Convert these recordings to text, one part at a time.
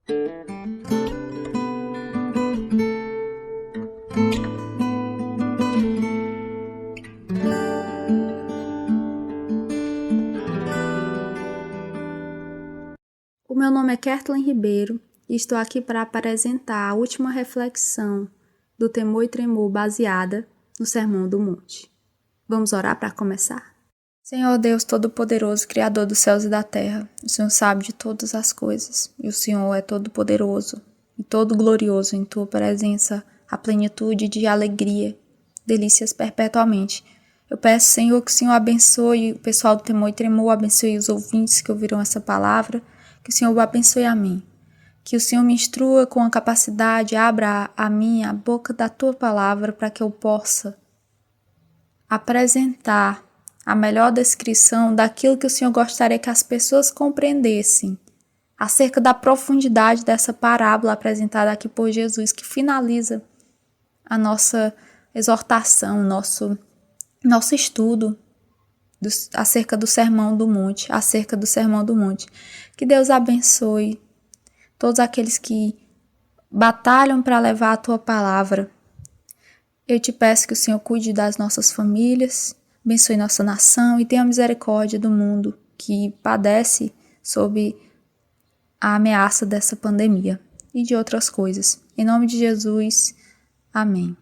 O meu nome é Kertlin Ribeiro e estou aqui para apresentar a última reflexão do Temor e Tremor baseada no Sermão do Monte. Vamos orar para começar? Senhor Deus Todo-Poderoso, Criador dos céus e da terra, o Senhor sabe de todas as coisas e o Senhor é todo-poderoso e todo-glorioso em Tua presença, a plenitude de alegria, delícias perpetuamente. Eu peço, Senhor, que o Senhor abençoe o pessoal do Temor e Tremor, abençoe os ouvintes que ouviram essa palavra, que o Senhor abençoe a mim. Que o Senhor me instrua com a capacidade, abra a mim a boca da Tua palavra para que eu possa apresentar a melhor descrição daquilo que o Senhor gostaria que as pessoas compreendessem acerca da profundidade dessa parábola apresentada aqui por Jesus, que finaliza a nossa exortação, nosso estudo acerca do Sermão do Monte, Que Deus abençoe todos aqueles que batalham para levar a Tua palavra. Eu te peço que o Senhor cuide das nossas famílias, abençoe nossa nação e tenha misericórdia do mundo que padece sob a ameaça dessa pandemia e de outras coisas. Em nome de Jesus, amém.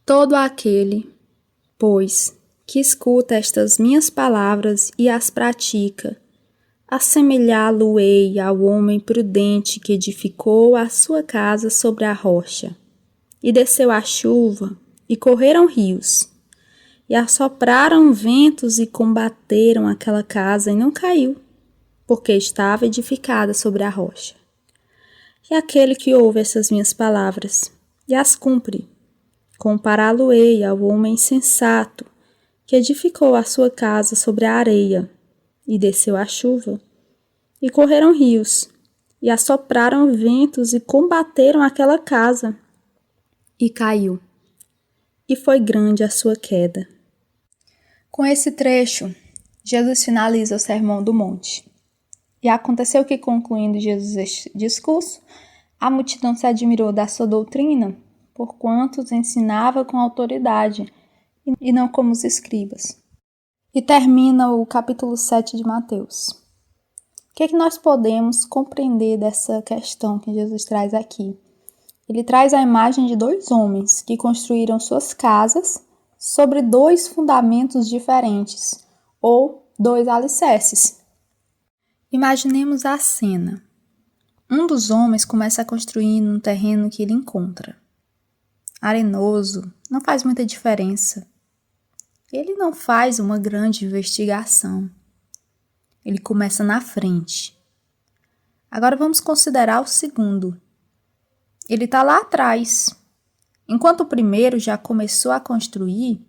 Todo aquele, pois, que escuta estas minhas palavras e as pratica, assemelhá-lo-ei ao homem prudente que edificou a sua casa sobre a rocha. E desceu a chuva, e correram rios, e assopraram ventos e combateram aquela casa, e não caiu, porque estava edificada sobre a rocha. E aquele que ouve essas minhas palavras, e as cumpre, compará-lo-ei ao homem insensato, que edificou a sua casa sobre a areia, e desceu a chuva, e correram rios, e assopraram ventos e combateram aquela casa, e caiu, e foi grande a sua queda. Com esse trecho, Jesus finaliza o Sermão do Monte. E aconteceu que, concluindo Jesus este discurso, a multidão se admirou da sua doutrina, porquanto os ensinava com autoridade, e não como os escribas. E termina o capítulo 7 de Mateus. O que é que nós podemos compreender dessa questão que Jesus traz aqui? Ele traz a imagem de dois homens que construíram suas casas sobre dois fundamentos diferentes, ou dois alicerces. Imaginemos a cena. Um dos homens começa a construir num terreno que ele encontra. Arenoso, não faz muita diferença. Ele não faz uma grande investigação. Ele começa na frente. Agora vamos considerar o segundo. Ele está lá atrás. Enquanto o primeiro já começou a construir,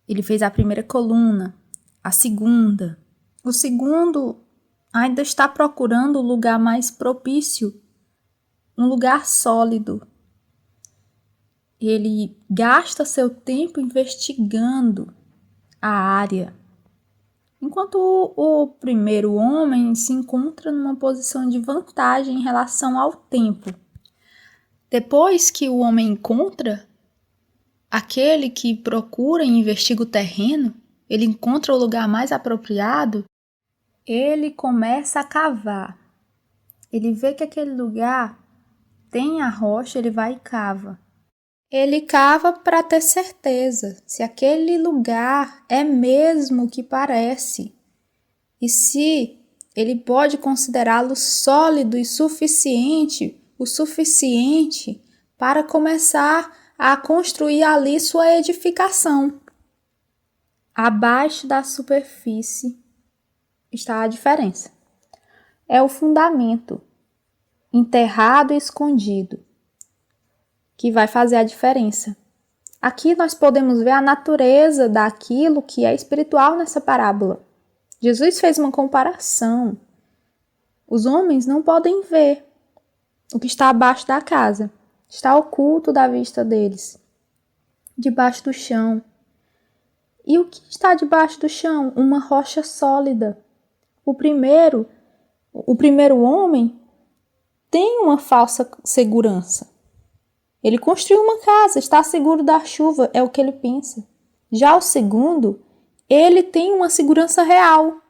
ele fez a primeira coluna, a segunda. O segundo ainda está procurando o lugar mais propício, um lugar sólido. Ele gasta seu tempo investigando a área, enquanto o primeiro homem se encontra numa posição de vantagem em relação ao tempo. Depois que o homem encontra aquele que procura e investiga o terreno, ele encontra o lugar mais apropriado, ele começa a cavar. Ele vê que aquele lugar tem a rocha, ele vai e cava. Ele cava para ter certeza se aquele lugar é mesmo o que parece e se ele pode considerá-lo sólido e o suficiente para começar a construir ali sua edificação. Abaixo da superfície está a diferença. É o fundamento, enterrado e escondido, que vai fazer a diferença. Aqui nós podemos ver a natureza daquilo que é espiritual nessa parábola. Jesus fez uma comparação. Os homens não podem ver o que está abaixo da casa. Está oculto da vista deles, debaixo do chão. E o que está debaixo do chão? Uma rocha sólida. O primeiro O primeiro homem tem uma falsa segurança. Ele construiu uma casa, está seguro da chuva, é o que ele pensa. Já o segundo, ele tem uma segurança real,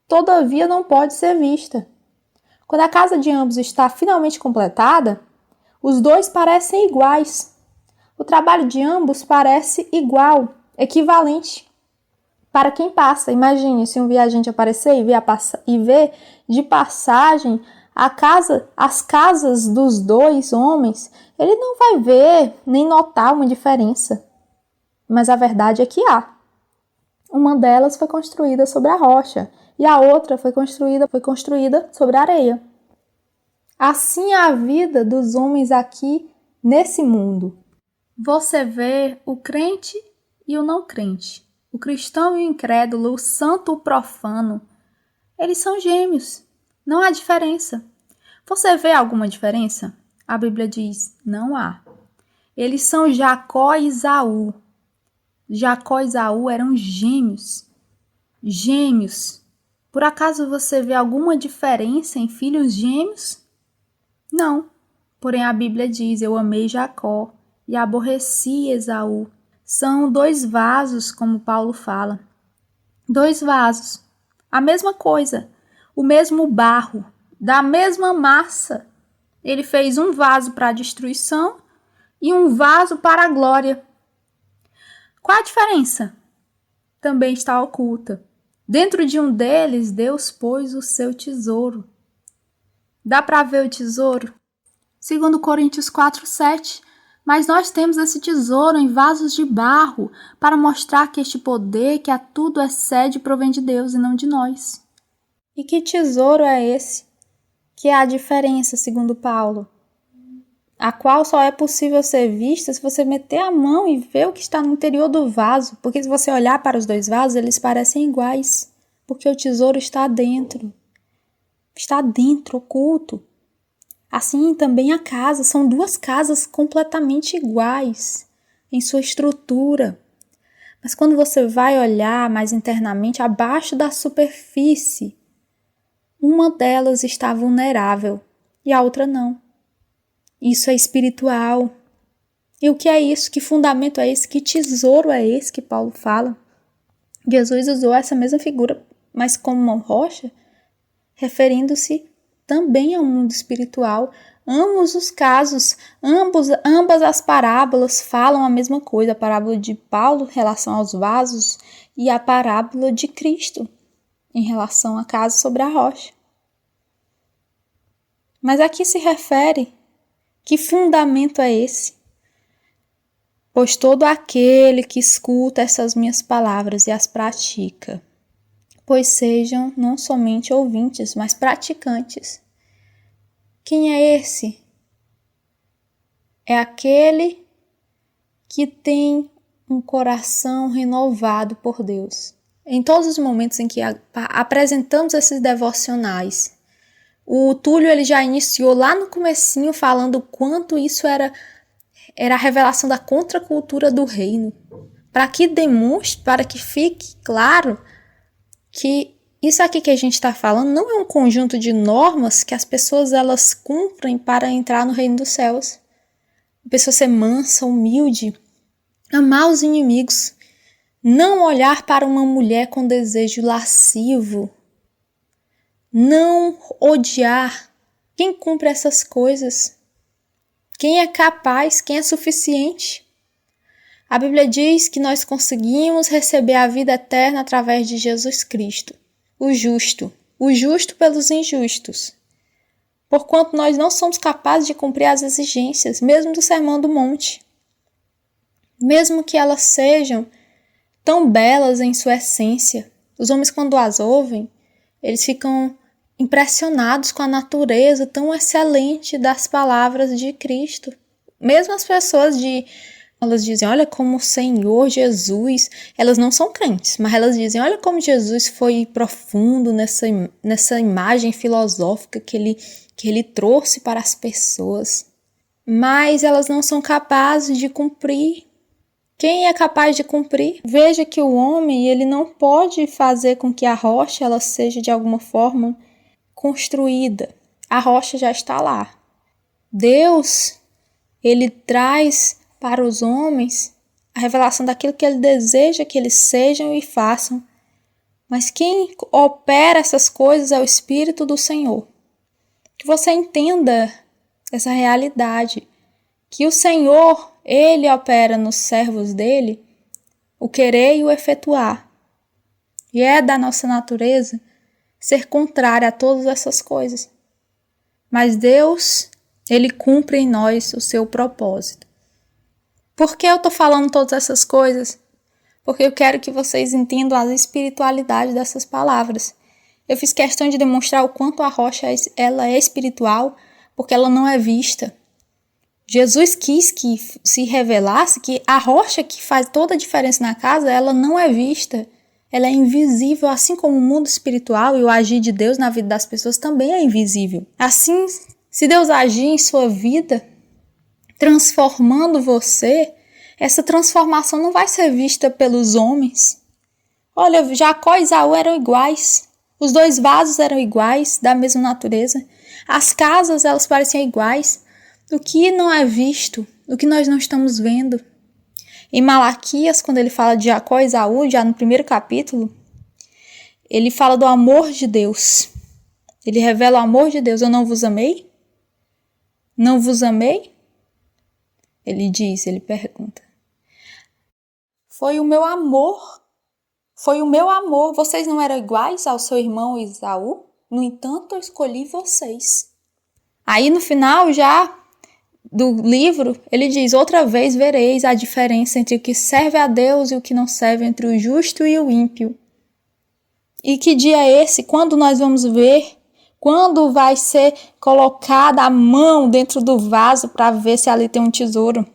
todavia não pode ser vista. Quando a casa de ambos está finalmente completada, os dois parecem iguais. O trabalho de ambos parece igual, equivalente. Para quem passa, imagine se um viajante aparecer e ver de passagem as casas dos dois homens, ele não vai ver nem notar uma diferença. Mas a verdade é que há. Uma delas foi construída sobre a rocha e a outra foi construída sobre a areia. Assim é a vida dos homens aqui nesse mundo. Você vê o crente e o não crente, o cristão e o incrédulo, o santo e o profano. Eles são gêmeos, não há diferença. Você vê alguma diferença? A Bíblia diz, não há. Eles são Jacó e Esaú. Jacó e Esaú eram gêmeos. Gêmeos. Por acaso você vê alguma diferença em filhos gêmeos? Não. Porém a Bíblia diz, eu amei Jacó e aborreci Esaú. São dois vasos, como Paulo fala. Dois vasos. A mesma coisa. O mesmo barro. Da mesma massa. Ele fez um vaso para a destruição e um vaso para a glória. Qual a diferença? Também está oculta. Dentro de um deles, Deus pôs o seu tesouro. Dá para ver o tesouro? Segundo Coríntios 4:7, mas nós temos esse tesouro em vasos de barro para mostrar que este poder que a tudo excede provém de Deus e não de nós. E que tesouro é esse? Que é a diferença, segundo Paulo, a qual só é possível ser vista se você meter a mão e ver o que está no interior do vaso, porque se você olhar para os dois vasos, eles parecem iguais, porque o tesouro está dentro, oculto. Assim também a casa, são duas casas completamente iguais em sua estrutura. Mas quando você vai olhar mais internamente, abaixo da superfície, uma delas está vulnerável e a outra não. Isso é espiritual. E o que é isso? Que fundamento é esse? Que tesouro é esse que Paulo fala? Jesus usou essa mesma figura, mas como uma rocha, referindo-se também ao mundo espiritual. Ambos os casos, ambas as parábolas falam a mesma coisa. A parábola de Paulo em relação aos vasos e a parábola de Cristo em relação à casa sobre a rocha. Mas aqui se refere, que fundamento é esse? Pois todo aquele que escuta essas minhas palavras e as pratica, pois sejam não somente ouvintes, mas praticantes. Quem é esse? É aquele que tem um coração renovado por Deus. Em todos os momentos em que apresentamos esses devocionais, o Túlio ele já iniciou lá no comecinho falando o quanto isso era a revelação da contracultura do reino. Para que demonstre, para que fique claro que isso aqui que a gente está falando não é um conjunto de normas que as pessoas elas cumprem para entrar no reino dos céus. A pessoa ser mansa, humilde, amar os inimigos, não olhar para uma mulher com desejo lascivo, não odiar. Quem cumpre essas coisas? Quem é capaz? Quem é suficiente? A Bíblia diz que nós conseguimos receber a vida eterna através de Jesus Cristo, o justo pelos injustos. Porquanto nós não somos capazes de cumprir as exigências, mesmo do Sermão do Monte. Mesmo que elas sejam tão belas em sua essência. Os homens, quando as ouvem, eles ficam impressionados com a natureza tão excelente das palavras de Cristo. Mesmo as pessoas elas dizem, olha como o Senhor Jesus, elas não são crentes, mas elas dizem, olha como Jesus foi profundo nessa imagem filosófica que ele trouxe para as pessoas. Mas elas não são capazes de cumprir. Quem é capaz de cumprir? Veja que o homem ele não pode fazer com que a rocha ela seja de alguma forma construída. A rocha já está lá. Deus, ele traz para os homens a revelação daquilo que ele deseja que eles sejam e façam. Mas quem opera essas coisas é o Espírito do Senhor. Que você entenda essa realidade. Que o Senhor, ele opera nos servos dele o querer e o efetuar. E é da nossa natureza ser contrária a todas essas coisas. Mas Deus, ele cumpre em nós o seu propósito. Por que eu estou falando todas essas coisas? Porque eu quero que vocês entendam a espiritualidade dessas palavras. Eu fiz questão de demonstrar o quanto a rocha ela é espiritual, porque ela não é vista. Jesus quis que se revelasse que a rocha que faz toda a diferença na casa, ela não é vista. Ela é invisível, assim como o mundo espiritual e o agir de Deus na vida das pessoas também é invisível. Assim, se Deus agir em sua vida, transformando você, essa transformação não vai ser vista pelos homens. Olha, Jacó e Esaú eram iguais. Os dois vasos eram iguais, da mesma natureza. As casas, elas pareciam iguais. O que não é visto, o que nós não estamos vendo. Em Malaquias, quando ele fala de Jacó e Esaú, já no primeiro capítulo, ele fala do amor de Deus. Ele revela o amor de Deus. Eu não vos amei? Não vos amei? Ele diz, ele pergunta. Foi o meu amor. Foi o meu amor. Vocês não eram iguais ao seu irmão Esaú? No entanto, eu escolhi vocês. Aí no final já do livro, ele diz, outra vez vereis a diferença entre o que serve a Deus e o que não serve, entre o justo e o ímpio. E que dia é esse? Quando nós vamos ver? Quando vai ser colocada a mão dentro do vaso para ver se ali tem um tesouro?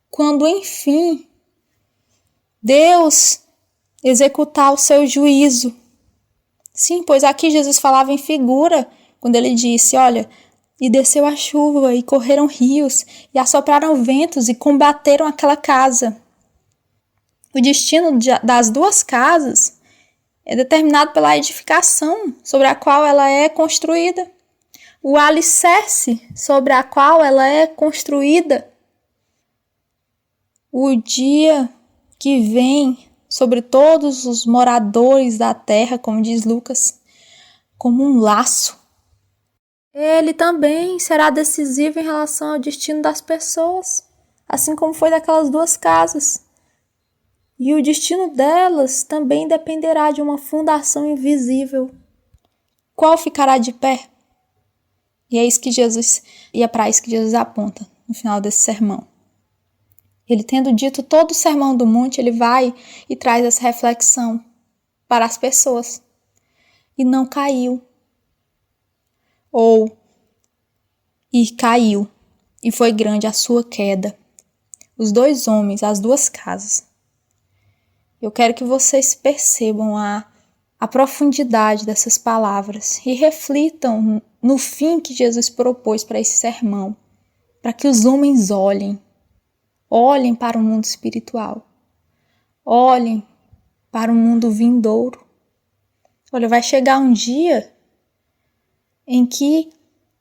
Quando, enfim, Deus executar o seu juízo. Sim, pois aqui Jesus falava em figura, quando ele disse, olha, e desceu a chuva, e correram rios, e assopraram ventos, e combateram aquela casa. O destino das duas casas é determinado pela edificação sobre a qual ela é construída. O alicerce sobre a qual ela é construída. O dia que vem sobre todos os moradores da terra, como diz Lucas, como um laço. Ele também será decisivo em relação ao destino das pessoas, assim como foi daquelas duas casas. E o destino delas também dependerá de uma fundação invisível. Qual ficará de pé? E é isso que Jesus, e é para isso que Jesus aponta no final desse sermão. Ele tendo dito todo o sermão do monte, ele vai e traz essa reflexão para as pessoas. E não caiu. E caiu. E foi grande a sua queda. Os dois homens, as duas casas. Eu quero que vocês percebam a profundidade dessas palavras e reflitam no fim que Jesus propôs para esse sermão. Para que os homens olhem para o mundo espiritual. Olhem para o mundo vindouro. Olha, vai chegar um dia em que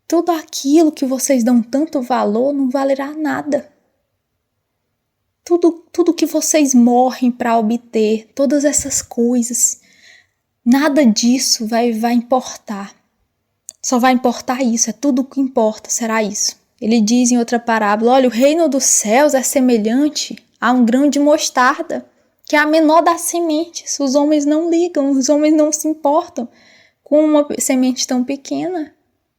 tudo aquilo que vocês dão tanto valor não valerá nada. Tudo que vocês morrem para obter, todas essas coisas, nada disso vai importar. Só vai importar isso, é tudo o que importa, será isso. Ele diz em outra parábola, olha, o reino dos céus é semelhante a um grão de mostarda, que é a menor das sementes. Os homens não ligam, os homens não se importam com uma semente tão pequena.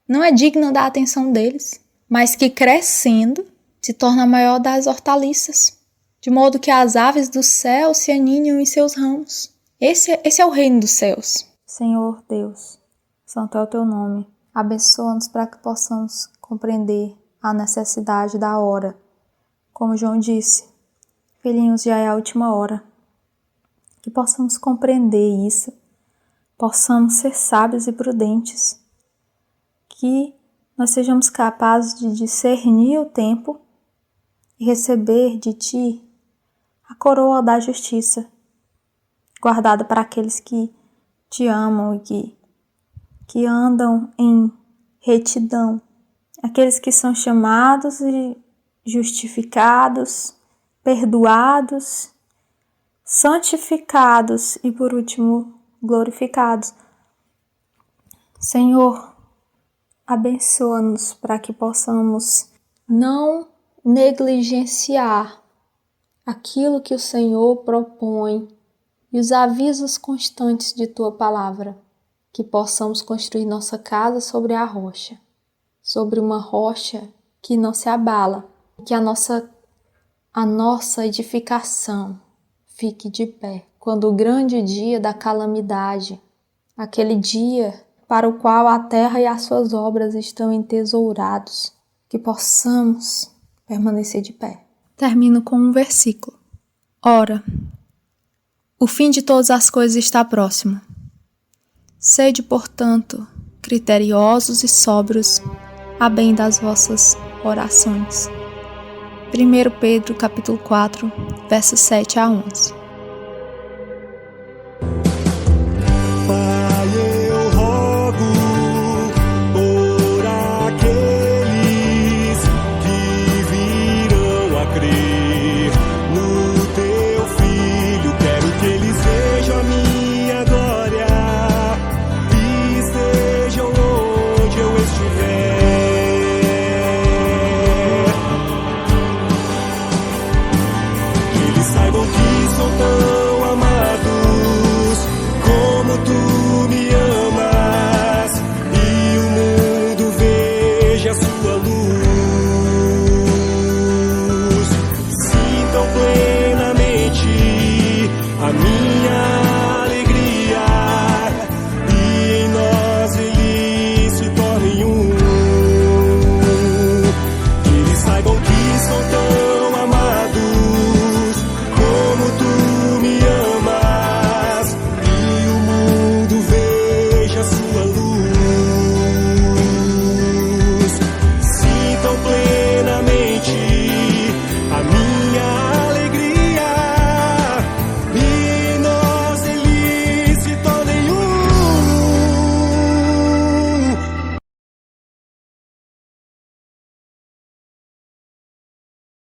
Não é digna da atenção deles, mas que crescendo se torna a maior das hortaliças, de modo que as aves do céu se aninham em seus ramos. Esse é o reino dos céus. Senhor Deus, santo é o teu nome. Abençoa-nos para que possamos compreender a necessidade da hora. Como João disse, filhinhos, já é a última hora. Que possamos compreender isso, possamos ser sábios e prudentes, que nós sejamos capazes de discernir o tempo e receber de Ti a coroa da justiça, guardada para aqueles que Te amam e que que andam em retidão, aqueles que são chamados e justificados, perdoados, santificados e, por último, glorificados. Senhor, abençoa-nos para que possamos não negligenciar aquilo que o Senhor propõe e os avisos constantes de Tua palavra, que possamos construir nossa casa sobre a rocha, sobre uma rocha que não se abala, que a nossa edificação fique de pé quando o grande dia da calamidade, aquele dia para o qual a terra e as suas obras estão entesourados, que possamos permanecer de pé. Termino com um versículo. Ora, o fim de todas as coisas está próximo. Sede, portanto, criteriosos e sóbrios, a bem das vossas orações. 1 Pedro, capítulo 4, versos 7 a 11.